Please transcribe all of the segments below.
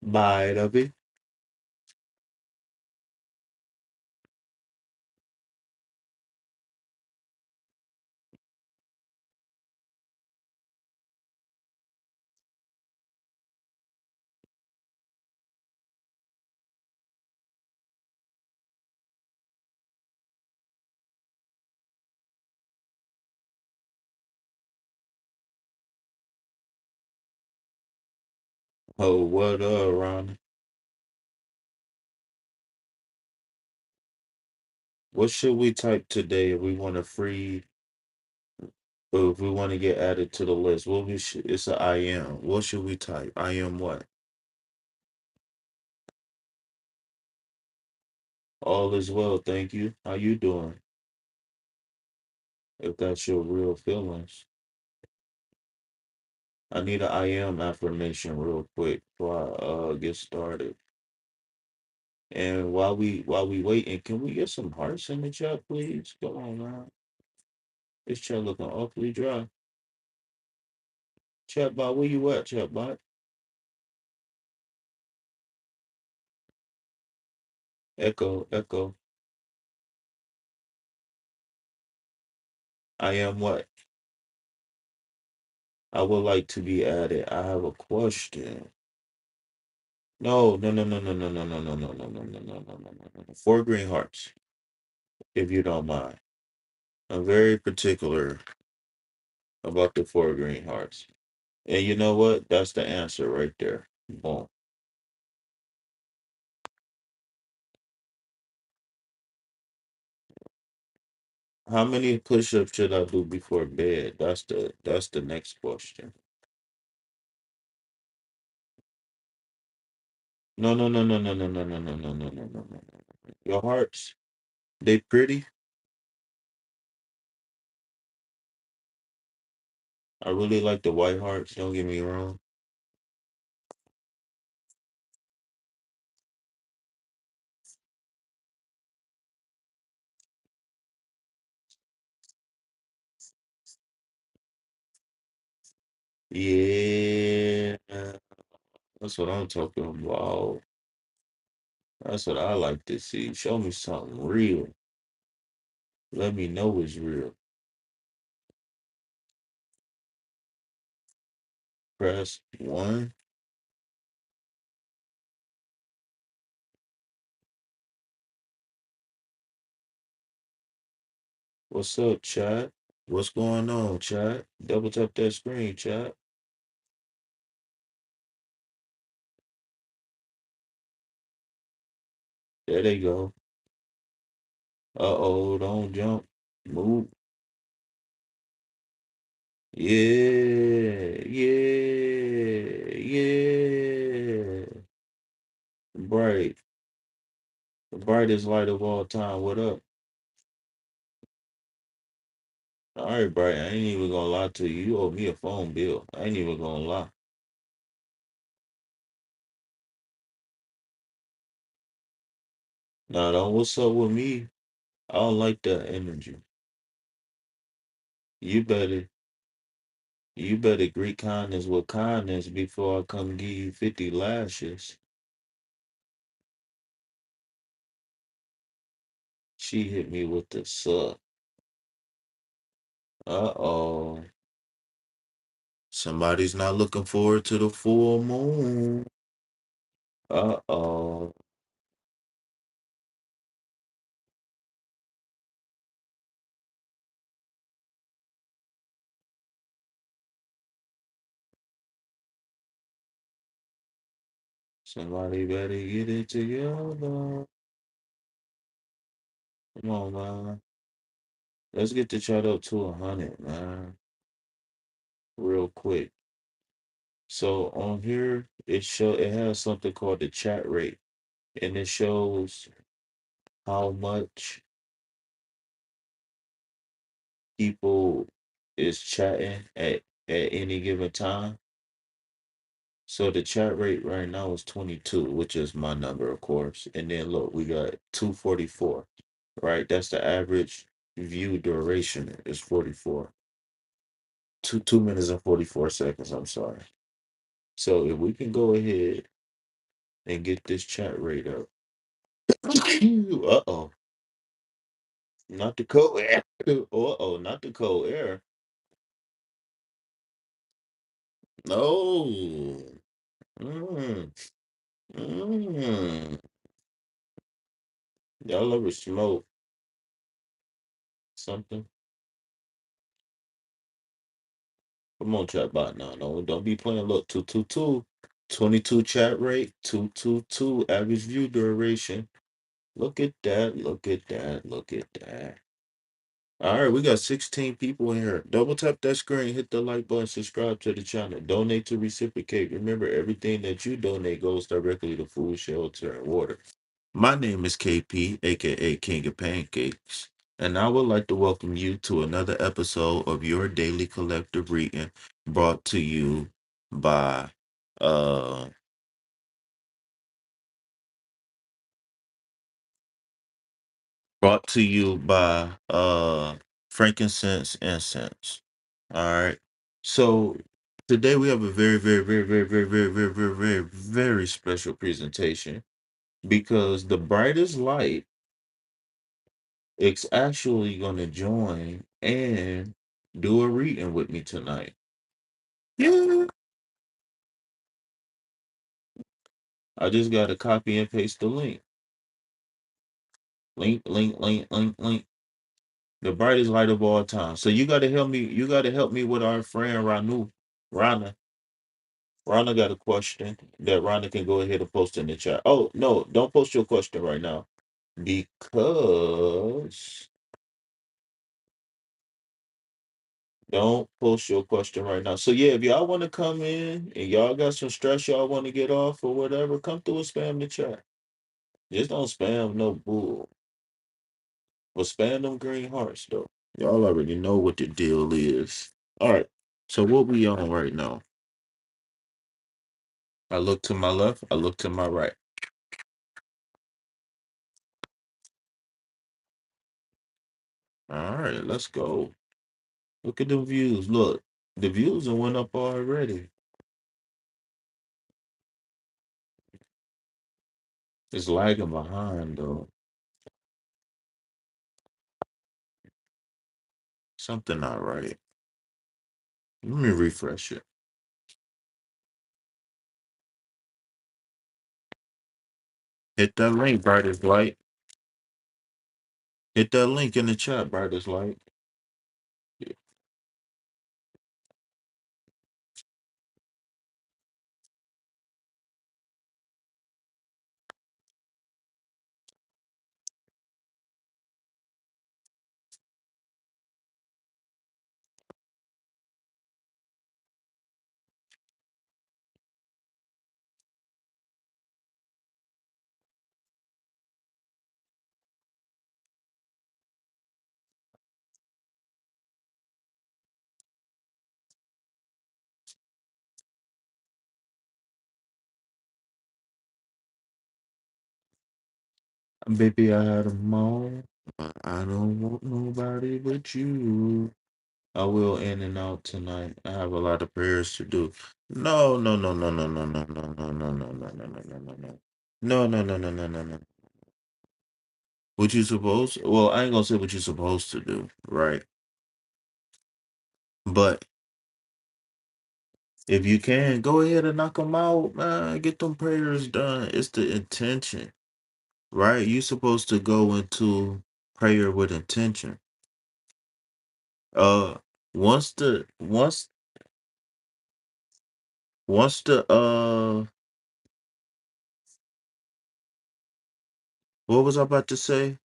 Bye, Abby. Oh, what up, Ronnie? What should we type today if we want to free, or if we want to get added to the list? What we should, it's a I am. What should we type? I am what? All is well, thank you. How you doing? If that's your real feelings. I need an I am affirmation real quick before I get started. And while we waiting, can we get some hearts in the chat, please? Come on, man. This chat looking awfully dry. Chatbot, where you at, chatbot? Echo, echo. I am what? I would like to be added. I have a question. No, no, no, no, no, no, no, no, no, no, no, no, no, no, no, no, no, no. Four green hearts, if you don't mind. I'm very particular about the four green hearts. And you know what? That's the answer right there. Boom. How many push-ups should I do before bed? That's the next question. No, no, no, no, no, no, no, no, no, no, no, no, no, no. Your hearts, they pretty. I really like the white hearts, don't get me wrong. Yeah, that's what I'm talking about. That's what I like to see. Show me something real. Let me know it's real. Press one. What's up, chat? What's going on, chat? Double tap that screen, chat. There they go. Uh-oh, don't jump. Move. Yeah, yeah, yeah. Bright. The brightest light of all time. What up? All right, Bright. I ain't even gonna lie to you. You owe me a phone bill. I ain't even gonna lie. Nah, don't what's up with me? I don't like that energy. You better you better greet kindness with kindness before I come give you 50 lashes. She hit me with the suck. Uh-oh. Somebody's not looking forward to the full moon. Uh-oh. Somebody better get it together. Come on, man. Let's get the chat up to 100, man. Real quick. So on here, it has something called the chat rate, and it shows how much people is chatting at any given time. So the chat rate right now is 22, which is my number, of course. And then look, we got 244, right? That's the average view duration is 44. 2 minutes and 44 seconds, I'm sorry. So if we can go ahead and get this chat rate up. Uh-oh. Not the cold air. Uh-oh, not the cold air. No. Mm. Mm. Y'all ever smoke something? Come on, chat bot now. No, don't be playing. Look, 222. 22 chat rate, 222 average view duration. Look at that. Look at that. Look at that. All right, we got 16 people in here. Double tap that screen, hit the like button, subscribe to the channel, donate to reciprocate. Remember, everything that you donate goes directly to food, shelter, and water. My name is KP, aka King of Pancakes, and I would like to welcome you to another episode of your daily collective reading brought to you by uh frankincense incense. All right. So today we have a very special presentation because the brightest light is actually going to join and do a reading with me tonight. Yeah. I just got to copy and paste the link. Link. The brightest light of all time. So you got to help me. You got to help me with our friend Rana. Rana got a question that Rana can go ahead and post in the chat. Oh, no, don't post your question right now because don't post your question right now. So yeah, if y'all want to come in and y'all got some stress y'all want to get off or whatever, come through and spam the chat. Just don't spam no bull. But spam them green hearts though. Y'all already know what the deal is. All right. So what we on right now? I look to my left, I look to my right. All right, let's go. Look at the views. Look, the views have went up already. It's lagging behind though. Something not right. Let me refresh it. Hit that link, brightest light. Hit that link in the chat, brightest light. Yeah. Baby, I had them all. But I don't want nobody but you. I will in and out tonight. I have a lot of prayers to do. No. No. What you supposed? Well, I ain't gonna say what you supposed to do, right? But if you can, go ahead and knock them out, man. Get them prayers done. It's the intention, right? You supposed to go into prayer with intention. Uh, once the once once the what was I about to say?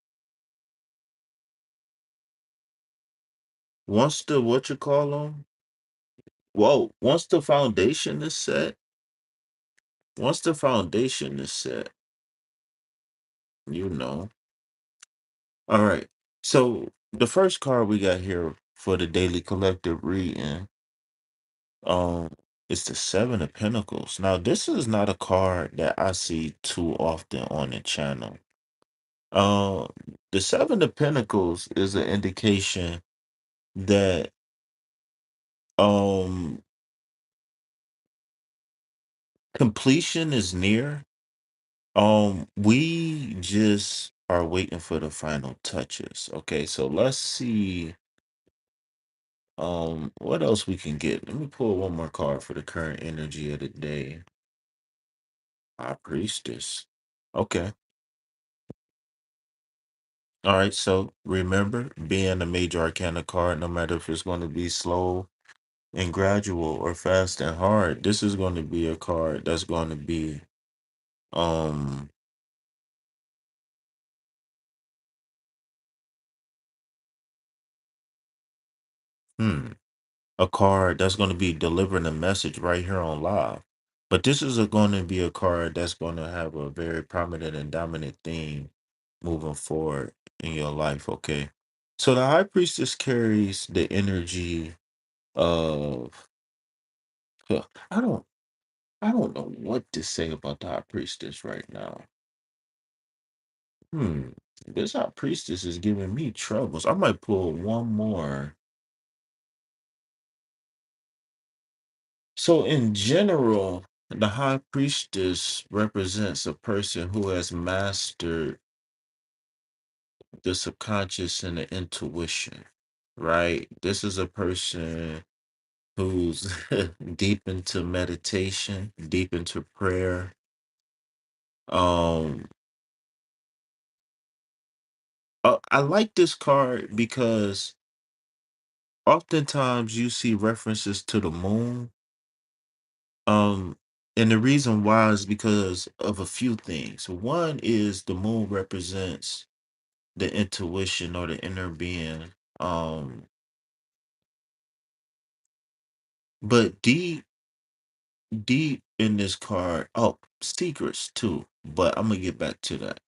Once the what you call them? Whoa! Once the foundation is set, you know. All right. So the first card we got here for the daily collective reading, um, is the Seven of Pentacles. Now, this is not a card that I see too often on the channel. Um, the Seven of Pentacles is an indication that um completion is near. We just are waiting for the final touches. Okay, so let's see what else we can get. Let me pull one more card for the current energy of the day. High Priestess. Okay. All right, so remember, being a major arcana card, no matter if it's going to be slow and gradual or fast and hard, this is going to be a card that's going to be um hmm, a card that's going to be delivering a message right here on live. But this is going to be a card that's going to have a very prominent and dominant theme moving forward in your life, okay? So the High Priestess carries the energy of huh, I don't I don't know what to say about the High Priestess right now. Hmm. This High Priestess is giving me troubles. I might pull one more. So in general, the High Priestess represents a person who has mastered the subconscious and the intuition, right? This is a person who's deep into meditation, deep into prayer. Um, I like this card because oftentimes you see references to the moon. Um, and the reason why is because of a few things. One is the moon represents the intuition or the inner being. Um, but deep in this card, oh, secrets too. But I'm gonna get back to that.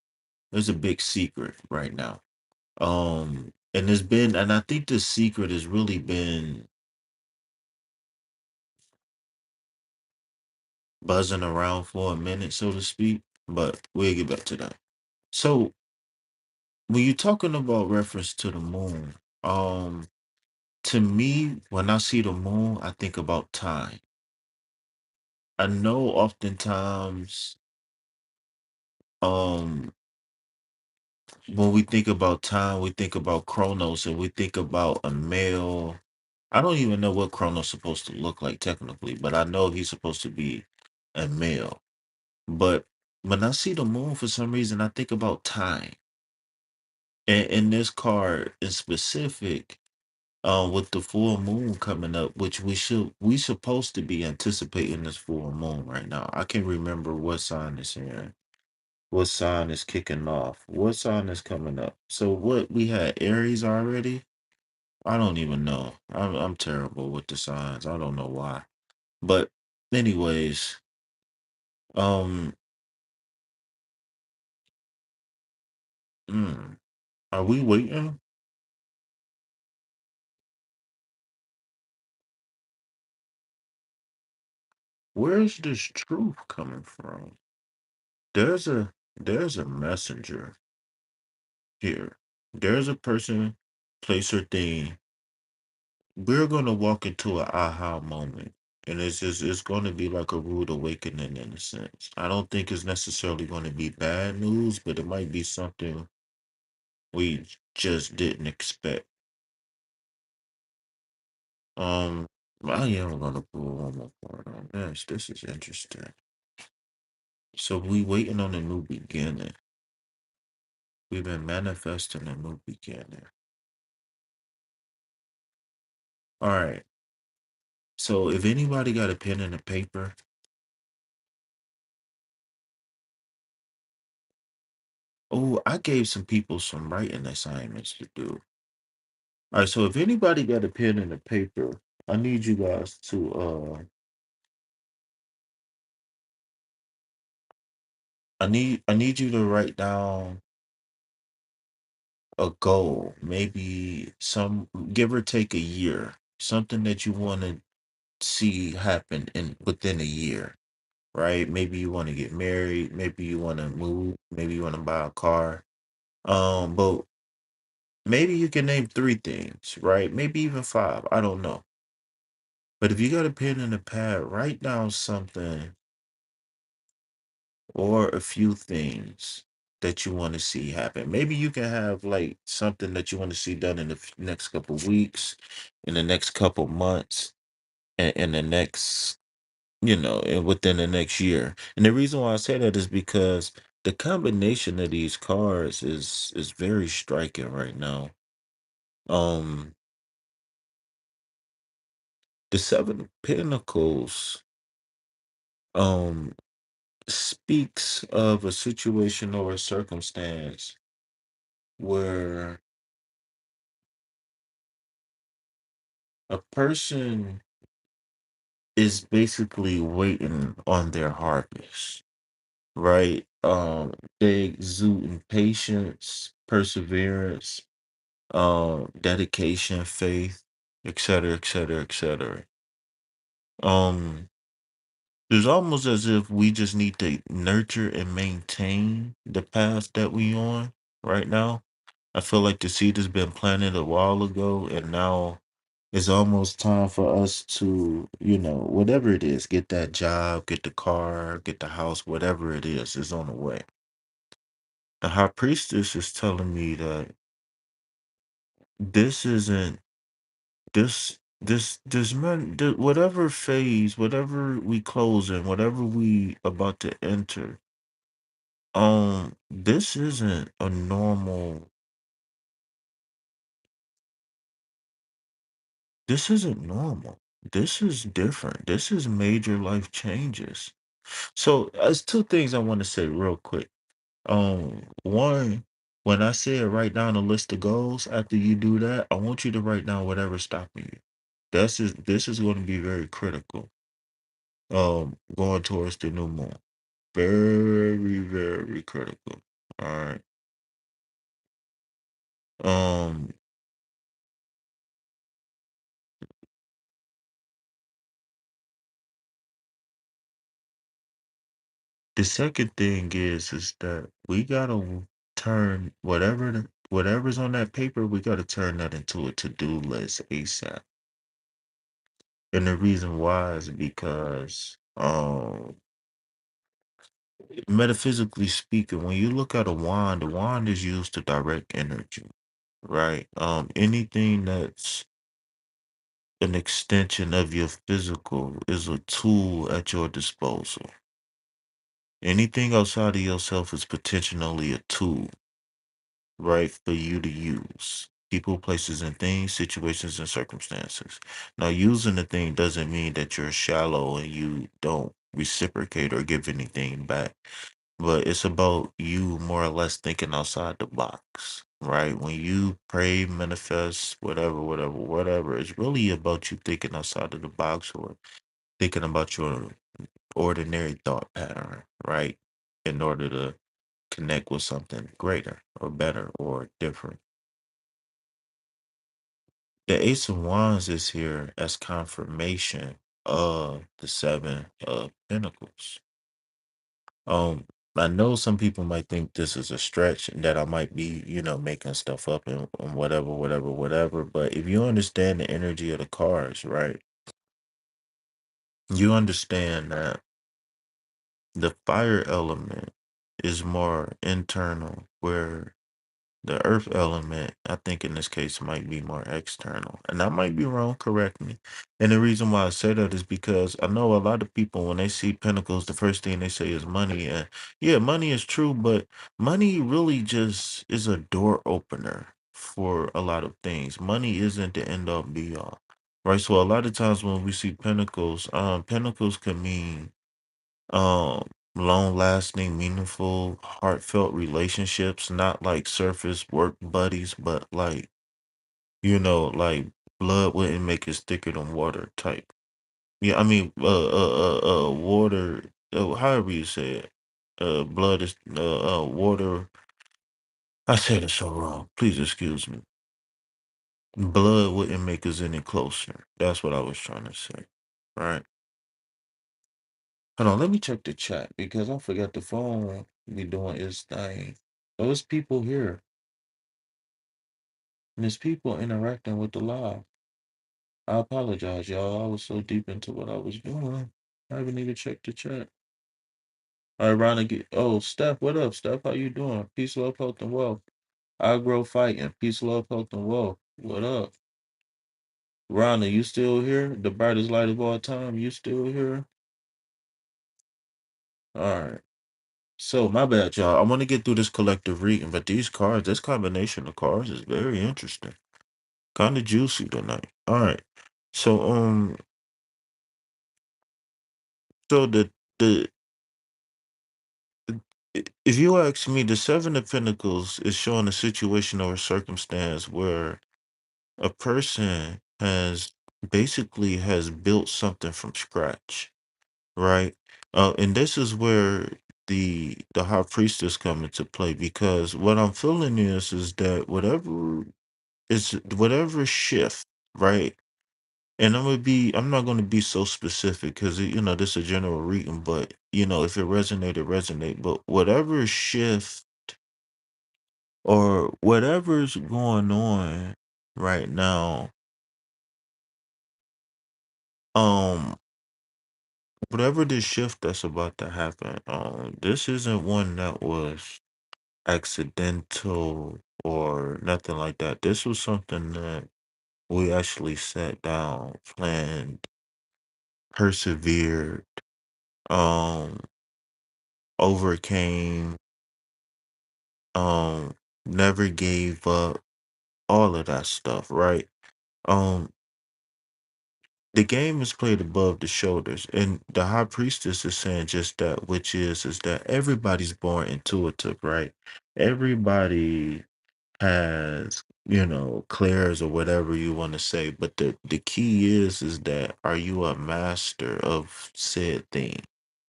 There's a big secret right now. And and I think this secret has really been buzzing around for a minute, so to speak. But we'll get back to that. So when you're talking about reference to the moon, um, to me, when I see the moon, I think about time. I know oftentimes, um, when we think about time, we think about Chronos and we think about a male. I don't even know what Chronos supposed to look like technically, but I know he's supposed to be a male. But when I see the moon, for some reason, I think about time. And in this card in specific, with the full moon coming up, which we supposed to be anticipating this full moon right now. I can't remember what sign is here. What sign is kicking off? What sign is coming up? So what we had Aries already? I don't even know. I'm terrible with the signs. I don't know why. But anyways, um, mm, are we waiting? Where's this truth coming from? There's a messenger here. There's a person, place, or thing. We're gonna walk into an aha moment. And it's gonna be like a rude awakening in a sense. I don't think it's necessarily gonna be bad news, but it might be something we just didn't expect. Um, I am gonna pull one more card on this. This is interesting. So we waiting on a new beginning. We've been manifesting a new beginning. All right. So if anybody got a pen and a paper, oh, I gave some people some writing assignments to do. All right. So if anybody got a pen and a paper, I need you guys to I need you to write down a goal, maybe some give or take a year, something that you want to see happen in within a year, right? Maybe you want to get married, maybe you want to move, maybe you want to buy a car. But maybe you can name three things, right? Maybe even five. I don't know. But if you got a pen and a pad, write down something or a few things that you want to see happen. Maybe you can have like something that you want to see done in the next couple weeks, in the next couple months, and in the next, and within the next year. And the reason why I say that is because the combination of these cards is very striking right now. Um, the Seven of Pentacles um speaks of a situation or a circumstance where a person is basically waiting on their harvest, right? They exude patience, perseverance, dedication, faith, etc., etc., etc. Um, It's almost as if we just need to nurture and maintain the path that we on right now. I feel like the seed has been planted a while ago, and now it's almost time for us to, whatever it is, get that job, get the car, get the house, whatever it is on the way. The high priestess is telling me that this isn't this man, whatever phase, whatever we close in, whatever we about to enter. This isn't a normal. This isn't normal. This is different. This is major life changes. So, there's two things I want to say real quick. One, when I said write down a list of goals, after you do that, I want you to write down whatever's stopping you. This is going to be very critical. Going towards the new moon. Very, very critical. All right. Um, The second thing is that we gotta turn whatever's on that paper, we gotta turn that into a to-do list ASAP. And the reason why is because metaphysically speaking, when you look at a wand, the wand is used to direct energy, right? Anything that's an extension of your physical is a tool at your disposal. Anything outside of yourself is potentially a tool, right, for you to use. People, places, and things, situations, and circumstances. Now, using the thing doesn't mean that you're shallow and you don't reciprocate or give anything back, but it's about you more or less thinking outside the box, right? When you pray, manifest, whatever, whatever, whatever, it's really about you thinking outside of the box or thinking about your ordinary thought pattern, right? In order to connect with something greater or better or different. The Ace of Wands is here as confirmation of the Seven of Pentacles. Um, I know some people might think this is a stretch and that I might be, making stuff up and whatever, whatever, whatever. But if you understand the energy of the cards, right, you understand that the fire element is more internal, where the earth element, I think in this case, might be more external. And I might be wrong, correct me. And the reason why I say that is because I know a lot of people, when they see pentacles, the first thing they say is money. And yeah, money is true, but money really just is a door opener for a lot of things. Money isn't the end all be all. Right. So a lot of times when we see pentacles, pentacles can mean long lasting, meaningful, heartfelt relationships, not like surface work buddies, but like, like blood wouldn't make it thicker than water type. Yeah, I mean, water, however you say it, blood is, water. I said it so wrong. Please excuse me. Blood wouldn't make us any closer. That's what I was trying to say. Right. Hold on, let me check the chat because I forgot the phone be doing its thing. There's people here. And there's people interacting with the live. I apologize, y'all. I was so deep into what I was doing. I haven't even checked the chat. All right, Ronnie. Oh, Steph, what up, Steph? How you doing? Peace, love, health, and wealth. I grow fighting. Peace, love, health, and wealth. What up? Ronnie, you still here? The brightest light of all time. You still here? All right. So, my bad, y'all. I want to get through this collective reading, but these cards, this combination of cards is very interesting. Kind of juicy tonight. All right. So, so the if you ask me, the Seven of Pentacles is showing a situation or a circumstance where a person has built something from scratch, right? And this is where the high priestess come into play, because what I'm feeling is that whatever shift, right? And I'm not gonna be so specific because this is a general reading, but if it resonated, resonate. But whatever shift or whatever's going on right now, um, whatever this shift that's about to happen, this isn't one that was accidental or nothing like that. This was something that we actually sat down, planned, persevered, um, overcame, um, never gave up, all of that stuff, right? Um, the game is played above the shoulders, and the high priestess is saying just that, which is that everybody's born intuitive, right? Everybody has, clairs or whatever you want to say, but the key is that are you a master of said thing?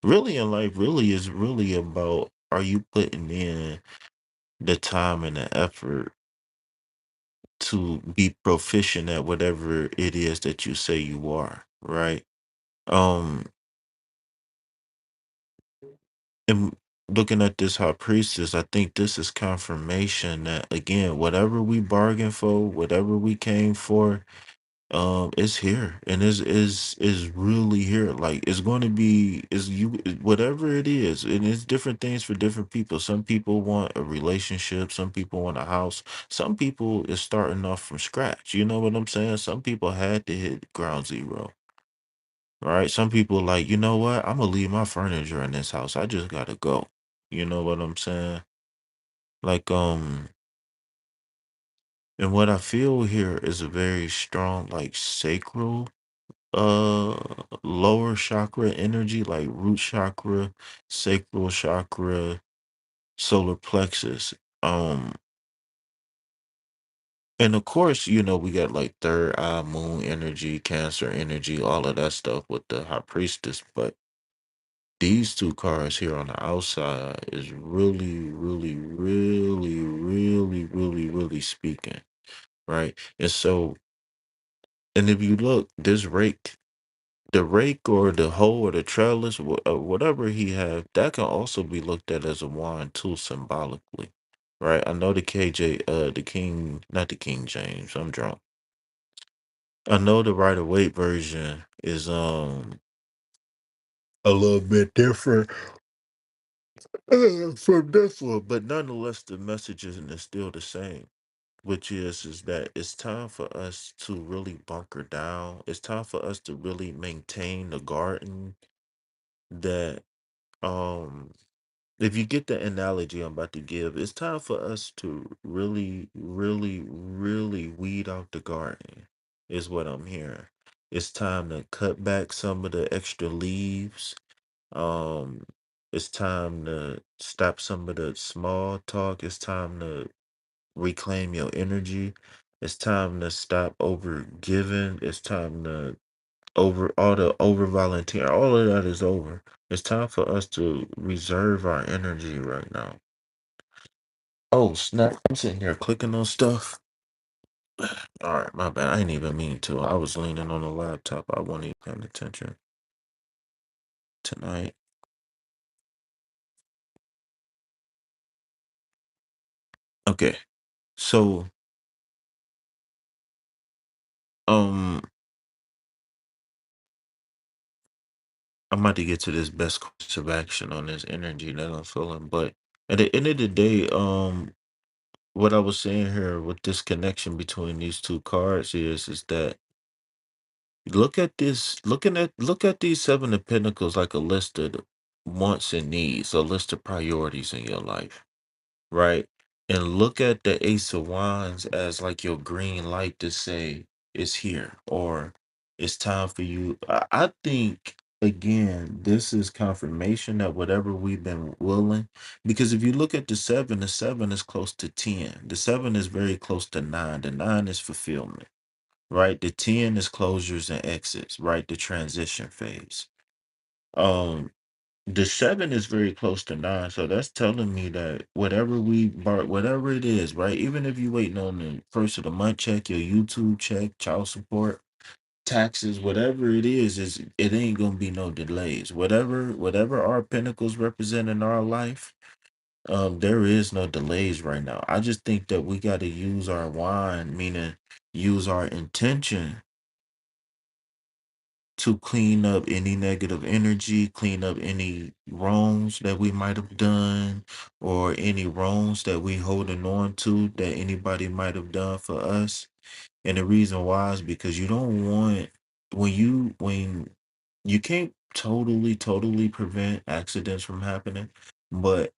Really in life really is really about, are you putting in the time and the effort to be proficient at whatever it is that you say you are, right? Um, and looking at this high priestess, I think this is confirmation that again, whatever we bargained for, whatever we came for, it's here and is really here. Like it's going to be is you whatever it is, and it's different things for different people. Some people want a relationship, some people want a house, some people is starting off from scratch. You know what I'm saying? Some people had to hit ground zero. Right? Some people like, you know what? I'm gonna leave my furniture in this house. I just gotta go. You know what I'm saying? Like, and what I feel here is a very strong, like sacral, uh, lower chakra energy, like root chakra, sacral chakra, solar plexus. And of course, we got like third eye, moon energy, cancer energy, all of that stuff with the high priestess, but these two cards here on the outside is really, really, really, really, really, really speaking, right? And so, and if you look, this rake, the rake or the hoe or the trellis, whatever he have, that can also be looked at as a wand too, symbolically, right? I know the King, not the King James. I'm drunk. I know the Rider Waite version is a little bit different from this one, but nonetheless, the message is still the same, which is that it's time for us to really bunker down. It's time for us to really maintain the garden. That um, if you get the analogy I'm about to give, it's time for us to really, really, really weed out the garden. Is what I'm hearing. It's time to cut back some of the extra leaves. Um, it's time to stop some of the small talk. It's time to reclaim your energy. It's time to stop over giving. It's time to over all the over volunteer. All of that is over. It's time for us to reserve our energy right now. Oh snap! I'm sitting here clicking on stuff. All right, my bad. I didn't even mean to. I was leaning on the laptop. I wasn't even paying attention tonight. Okay, so um I'm about to get to this best course of action on this energy that I'm feeling. But at the end of the day, what I was saying here with this connection between these two cards is that look at this, look at these seven of pentacles like a list of wants and needs, a list of priorities in your life, right? And look at the Ace of Wands as like your green light to say it's here or it's time for you. I think again, this is confirmation that whatever we've been willing, because if you look at the seven is close to 10. The seven is very close to nine. The nine is fulfillment, right? The 10 is closures and exits, right? The transition phase. Um, the seven is very close to nine, so that's telling me that whatever we bought, whatever it is, right? Even if you waiting on the first of the month check, your YouTube check, child support, taxes, whatever is it ain't gonna be no delays. Whatever our pinnacles represent in our life, there is no delays right now. I just think that we got to use our wine, meaning use our intention to clean up any negative energy, clean up any wrongs that we might have done, or any wrongs that we holding on to that anybody might have done for us. And the reason why is because you don't want when you can't totally prevent accidents from happening, but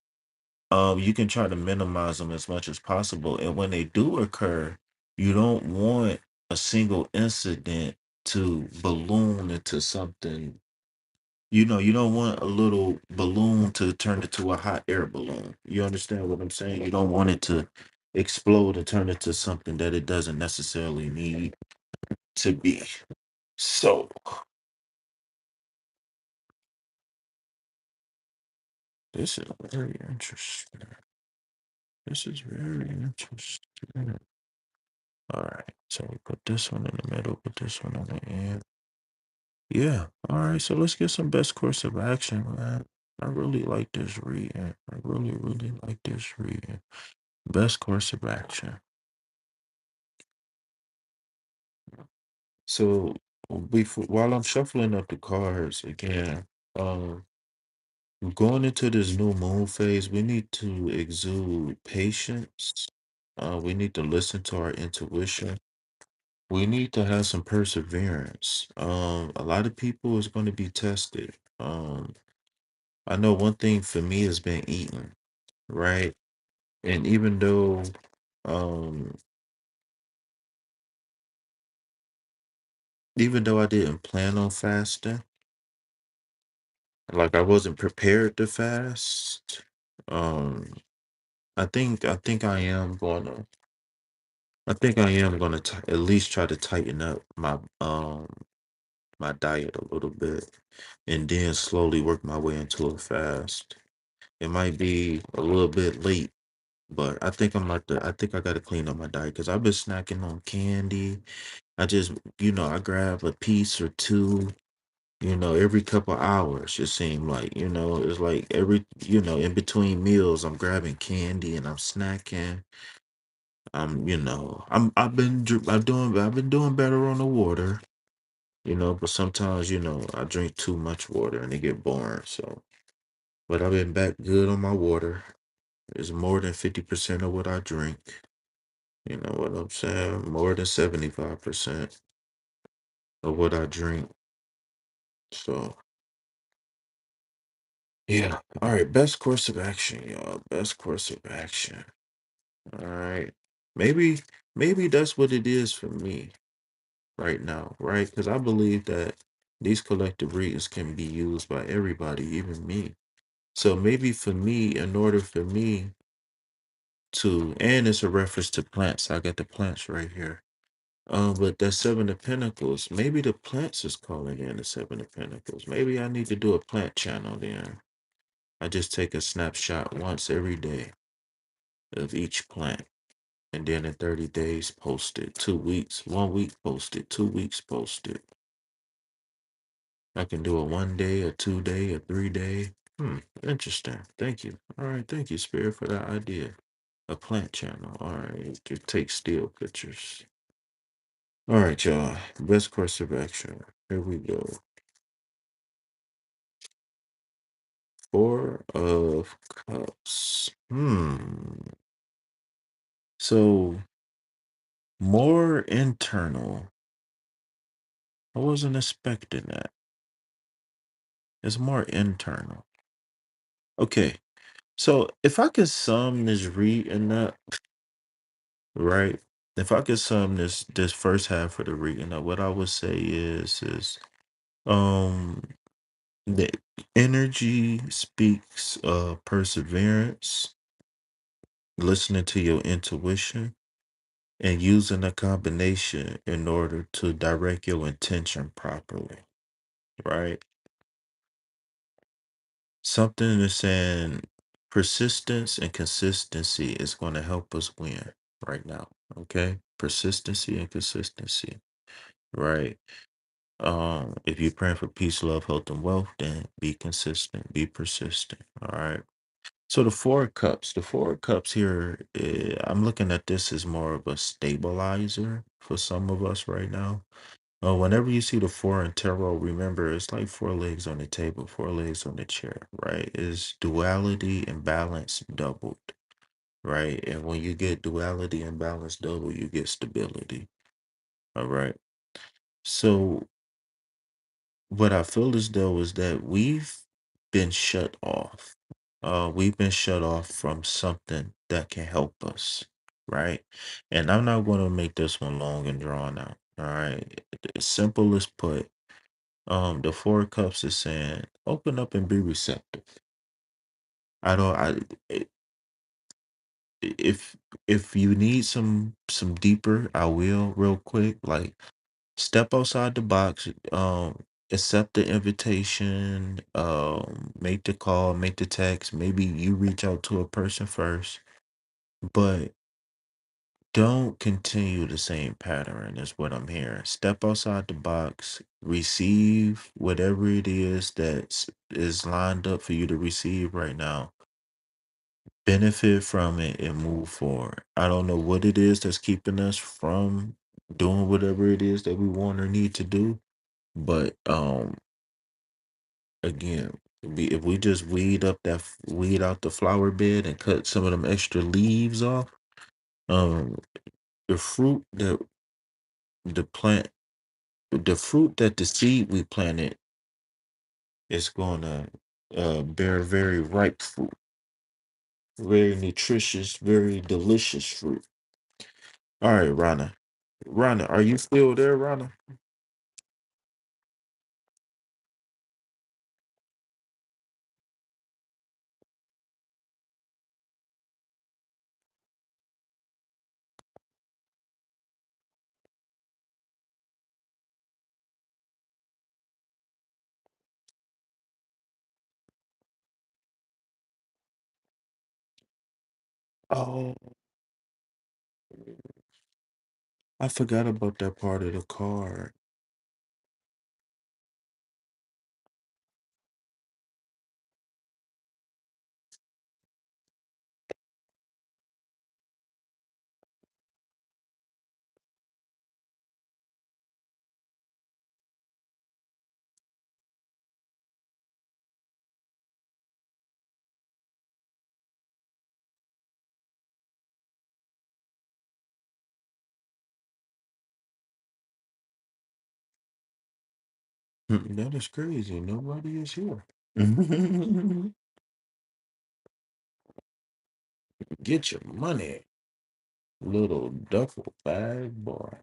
you can try to minimize them as much as possible. And when they do occur, you don't want a single incident to balloon into something. You don't want a little balloon to turn into a hot air balloon. You understand what I'm saying? You don't want it to explode and turn into something that it doesn't necessarily need to be. So, this is very interesting. This is very interesting. All right, so we put this one in the middle, put this one on the end. Yeah, all right, so let's get some best course of action, man. I really like this reading. I really like this reading. Best course of action. So, before while I'm shuffling up the cards again, um, going into this new moon phase, we need to exude patience. We need to listen to our intuition. We need to have some perseverance. A lot of people is going to be tested. I know one thing for me has been eating, right? And um, even though I didn't plan on fasting, like I wasn't prepared to fast, um, I think I am gonna at least try to tighten up my diet a little bit, and then slowly work my way into a fast. It might be a little bit late, but I think I gotta clean up my diet because I've been snacking on candy. I just, I grab a piece or two, every couple hours. It seemed like, it's like in between meals, I'm grabbing candy and I'm snacking. I've been doing better on the water, but sometimes, I drink too much water and it get boring. So, but I've been back good on my water. It's more than 50% of what I drink. You know what I'm saying? More than 75% of what I drink. So, yeah. All right. Best course of action, y'all. Best course of action. All right. Maybe, maybe that's what it is for me right now, right? Because I believe that these collective readings can be used by everybody, even me. So maybe for me, in order for me and it's a reference to plants. I got the plants right here. But that Seven of Pentacles, maybe the plants is calling in the Seven of Pentacles. Maybe I need to do a plant channel then. I just take a snapshot once every day of each plant. And then in 30 days, post it. 2 weeks, 1 week, post it. 2 weeks, post it. I can do a 1 day, a 2 day, a 3 day. Interesting. Thank you. All right, thank you, Spirit, for that idea. A plant channel. All right, to take still pictures. All right, y'all. Best course of action. Here we go. Four of Cups. So more internal. I wasn't expecting that. It's more internal. Okay. So if I could sum this reading up, right? If I could sum this first half of the reading up, what I would say is um the energy speaks perseverance, listening to your intuition, and using a combination in order to direct your intention properly, right? Something is saying persistence and consistency is going to help us win right now. Okay. Persistency and consistency, right? If you're praying for peace, love, health, and wealth, then be consistent, be persistent. All right. So the four of cups here, I'm looking at this as more of a stabilizer for some of us right now. Whenever you see the four in tarot, remember it's like four legs on the table, four legs on the chair, right? It's duality and balance doubled, right? And when you get duality and balance double, you get stability. All right. So what I feel as though is that we've been shut off. We've been shut off from something that can help us, right? And I'm not going to make this one long and drawn out. All right. As simple as put, the four of cups is saying, open up and be receptive. I don't. I if if you need some deeper, I will real quick. Like step outside the box. Accept the invitation. Make the call. Make the text. Maybe you reach out to a person first, but don't continue the same pattern. Is what I'm hearing. Step outside the box. Receive whatever it is that is lined up for you to receive right now, benefit from it and move forward. I don't know what it is that's keeping us from doing whatever it is that we want or need to do, but again, if we just weed out the flower bed and cut some of them extra leaves off, um the fruit that the plant the fruit that the seed we planted is gonna bear very ripe fruit, very nutritious, very delicious fruit. All right, Rana. Rana, are you still there, Rana? Oh, I forgot about that part of the card. That is crazy. Nobody is here. Get your money, little duffel bag boy.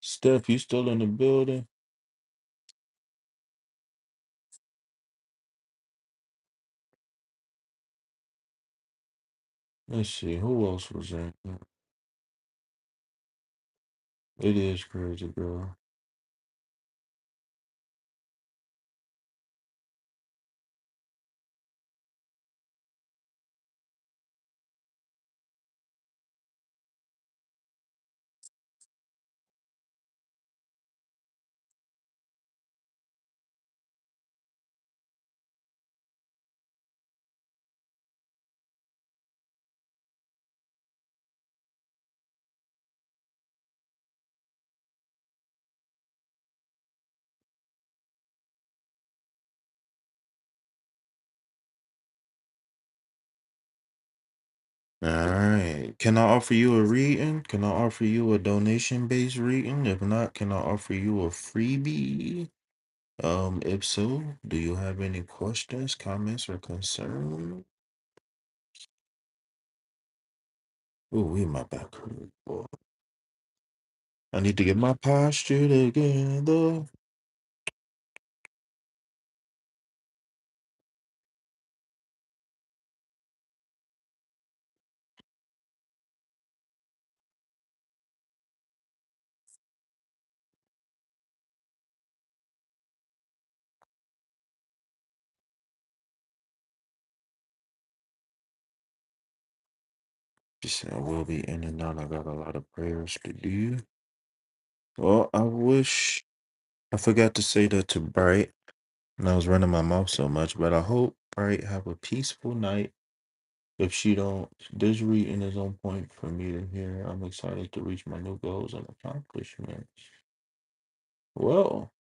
Steph, you still in the building? Let's see, who else was in? It is crazy, girl. All right. Can I offer you a reading? Can I offer you a donation-based reading? If not, can I offer you a freebie? If so, do you have any questions, comments, or concerns? Oh, we my back hurt, boy. I need to get my posture together. Just I will be in and out. I got a lot of prayers to do. Well, I wish I forgot to say that to Bright, and I was running my mouth so much, but I hope Bright have a peaceful night. If she don't, this reading is on point for me to hear. I'm excited to reach my new goals and accomplishments. Well,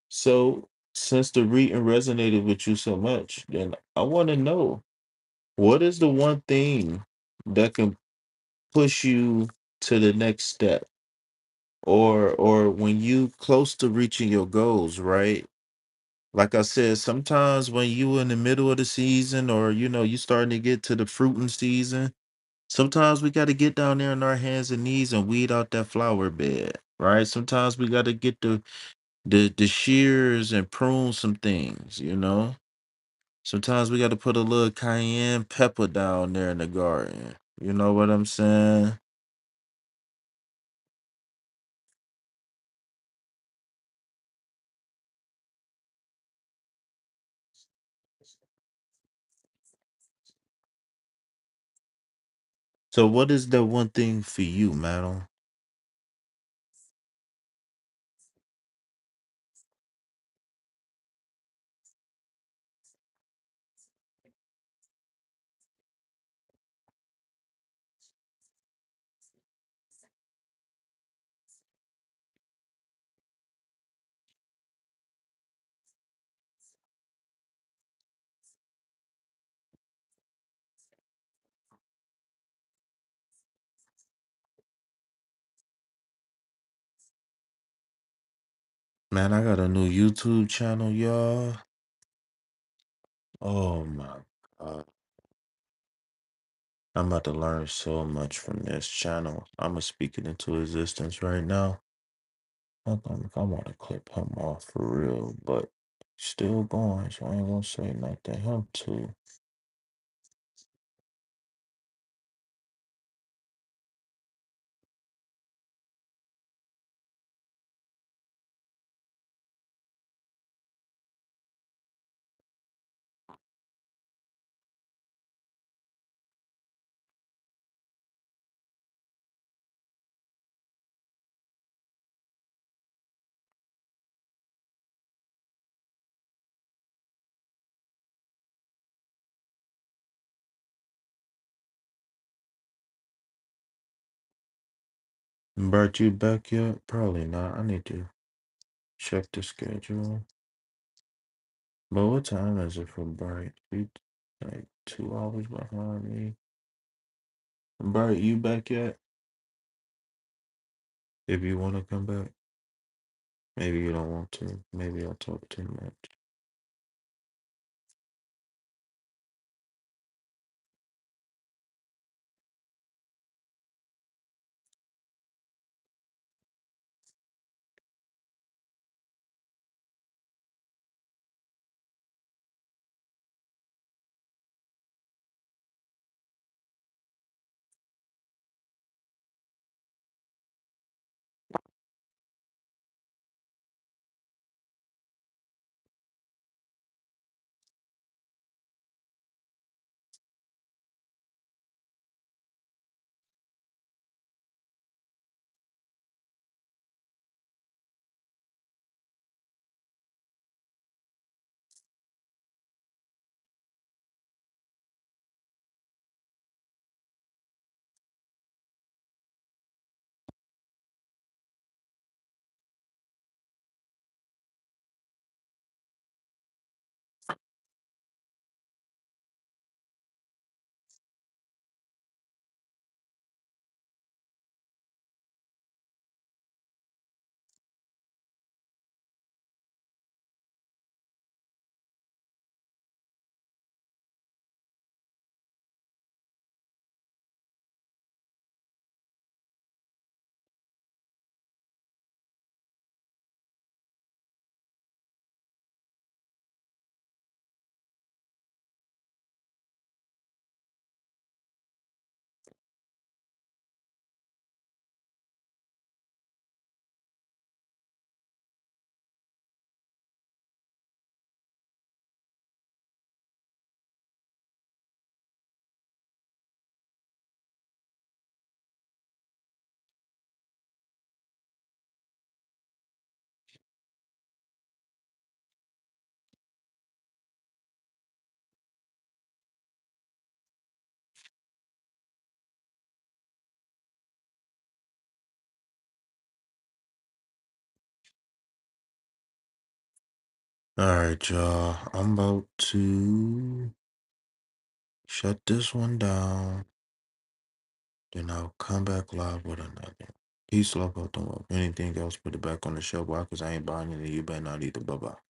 so since the reading resonated with you so much, then I want to know what is the one thing that can push you to the next step, or when you close to reaching your goals, right? Like I said, sometimes when you in the middle of the season, or you starting to get to the fruiting season, sometimes we got to get down there on our hands and knees and weed out that flower bed, right? Sometimes we got to get the shears and prune some things. Sometimes we got to put a little cayenne pepper down there in the garden. You know what I'm saying? So what is that one thing for you, madam? Man, I got a new YouTube channel, y'all. Oh my God. I'm about to learn so much from this channel. I'm gonna speak it into existence right now. I want to clip him off for real, but still going, so I ain't gonna say nothing. Him too. Bert, you back yet? Probably not. I need to check the schedule. But what time is it for Bart? You like 2 hours behind me. Bart, you back yet? If you want to come back, maybe you don't want to. Maybe I'll talk too much. All right, y'all. I'm about to shut this one down. Then I'll come back live with another. Peace, love, health, and wealth. Anything else, put it back on the shelf. Why? Because I ain't buying it, and you better not either. Bye-bye.